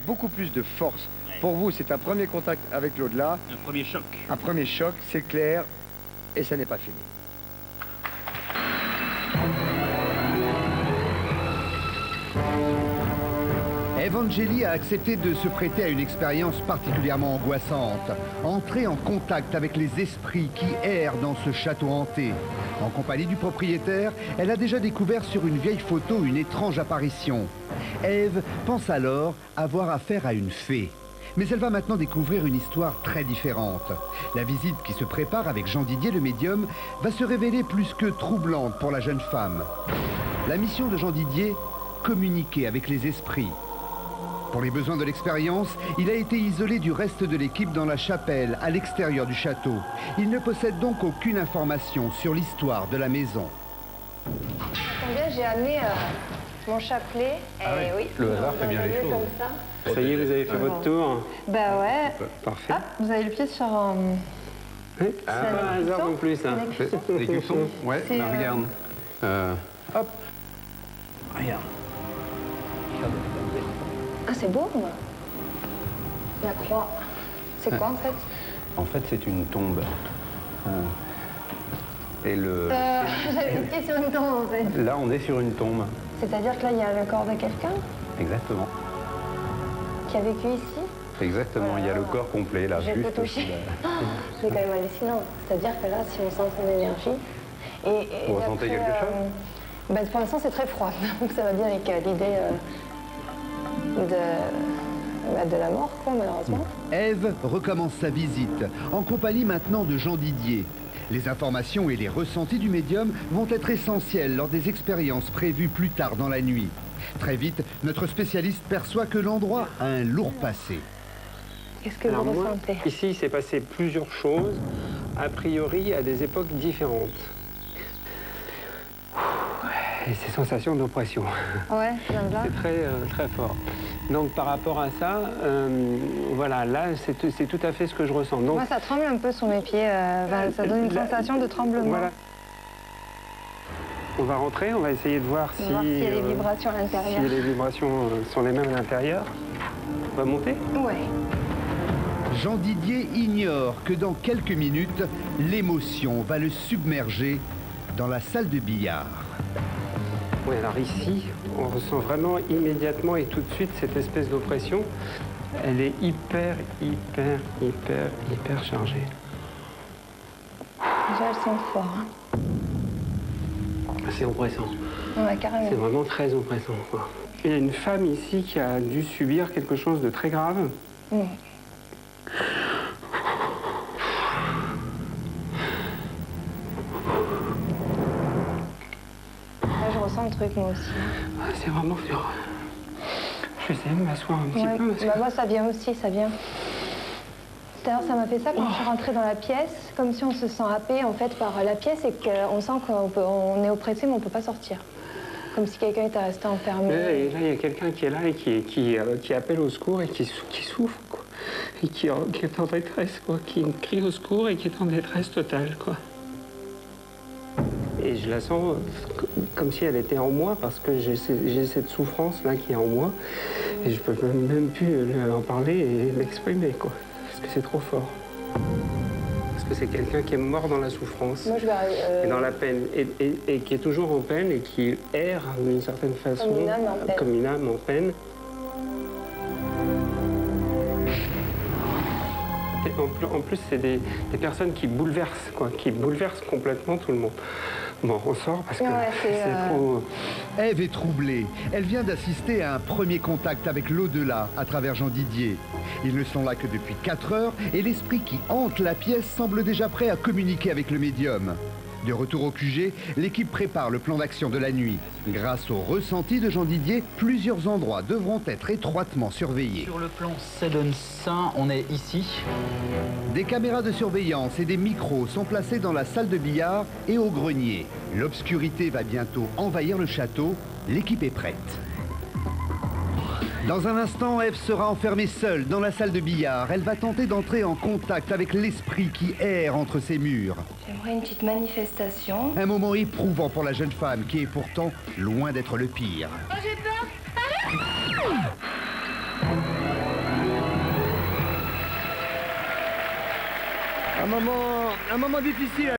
beaucoup plus de force. Pour vous, c'est un premier contact avec l'au-delà. Un premier choc. Un premier choc, c'est clair, et ça n'est pas fini. Evangélie a accepté de se prêter à une expérience particulièrement angoissante. Entrer en contact avec les esprits qui errent dans ce château hanté. En compagnie du propriétaire, elle a déjà découvert sur une vieille photo une étrange apparition. Ève pense alors avoir affaire à une fée. Mais elle va maintenant découvrir une histoire très différente. La visite qui se prépare avec Jean Didier, le médium, va se révéler plus que troublante pour la jeune femme. La mission de Jean Didier, communiquer avec les esprits. Pour les besoins de l'expérience, il a été isolé du reste de l'équipe dans la chapelle, à l'extérieur du château. Il ne possède donc aucune information sur l'histoire de la maison. Combien j'ai amené mon chapelet. Oui. Le hasard fait bien les choses. Comme ça. Ça y est, vous avez fait votre tour. Bah ouais. Parfait. Hop, vous avez le pied sur... Oui. Ah, pas un hasard non plus, ça. Les cuissons. Ouais, bah, regarde. Hop. Regarde. Ah, c'est beau, moi. La croix. C'est quoi, en fait? En fait, c'est une tombe. Et le... J'avais le pied sur une tombe, en fait. Là, on est sur une tombe. C'est-à-dire que là, il y a le corps de quelqu'un Exactement. qui a vécu ici? Exactement, il y a le corps complet, là. Je peux toucher. C'est quand même hallucinant. C'est-à-dire que là, si on sent son énergie... Vous ressentez quelque chose? Bah, pour l'instant, c'est très froid. Donc ça va bien avec l'idée de la mort, quoi, malheureusement. Ève recommence sa visite, en compagnie maintenant de Jean Didier. Les informations et les ressentis du médium vont être essentiels lors des expériences prévues plus tard dans la nuit. Très vite, notre spécialiste perçoit que l'endroit a un lourd passé. Qu'est-ce que vous ressentez? Ici, il s'est passé plusieurs choses, a priori à des époques différentes. Et ces sensations d'oppression. Ouais, là. C'est très fort. Donc par rapport à ça, voilà, là c'est tout à fait ce que je ressens. Donc, moi ça tremble un peu sur mes pieds, ça donne une sensation de tremblement. Voilà. On va rentrer, on va essayer de voir s'il y a des vibrations à l'intérieur. Si les vibrations sont les mêmes à l'intérieur. On va monter? Ouais. Jean Didier ignore que dans quelques minutes, l'émotion va le submerger dans la salle de billard. Oui, alors ici, on ressent vraiment immédiatement et tout de suite cette espèce d'oppression. Elle est hyper chargée. Déjà, elle sent fort. Hein. C'est oppressant. Ouais, carrément. C'est vraiment très oppressant, quoi. Il y a une femme ici qui a dû subir quelque chose de très grave. Mmh. Le truc, moi aussi. Ah, c'est vraiment dur. Je vais essayer de m'asseoir un petit peu. Bah, moi, ça vient aussi, ça vient. D'ailleurs, ça m'a fait ça quand je suis rentrée dans la pièce, comme si on se sent happé en fait par la pièce et qu'on sent qu'on est oppressé, mais on ne peut pas sortir. Comme si quelqu'un était resté enfermé. Et là, il y a quelqu'un qui est là et qui appelle au secours et qui souffre, quoi. Et qui est en détresse, quoi. Qui crie au secours et qui est en détresse totale, quoi. Et je la sens comme si elle était en moi, parce que j'ai cette souffrance-là qui est en moi. Et je peux même plus en parler et l'exprimer, quoi. Parce que c'est trop fort. Parce que c'est quelqu'un qui est mort dans la souffrance. Moi, je vais, et dans la peine. Et qui est toujours en peine et qui erre d'une certaine façon. Comme une âme en peine. Comme une âme en peine. Et en plus, c'est des personnes qui bouleversent, quoi. Qui bouleversent complètement tout le monde. Bon, on sort parce que c'est trop... Ève est troublée. Elle vient d'assister à un premier contact avec l'au-delà à travers Jean Didier. Ils ne sont là que depuis 4 heures et l'esprit qui hante la pièce semble déjà prêt à communiquer avec le médium. De retour au QG, l'équipe prépare le plan d'action de la nuit. Grâce au ressenti de Jean Didier, plusieurs endroits devront être étroitement surveillés. Sur le plan Cédonsin, on est ici. Des caméras de surveillance et des micros sont placés dans la salle de billard et au grenier. L'obscurité va bientôt envahir le château. L'équipe est prête. Dans un instant, Ève sera enfermée seule dans la salle de billard. Elle va tenter d'entrer en contact avec l'esprit qui erre entre ces murs. J'aimerais une petite manifestation. Un moment éprouvant pour la jeune femme qui est pourtant loin d'être le pire. Oh, j'ai peur. Un moment difficile.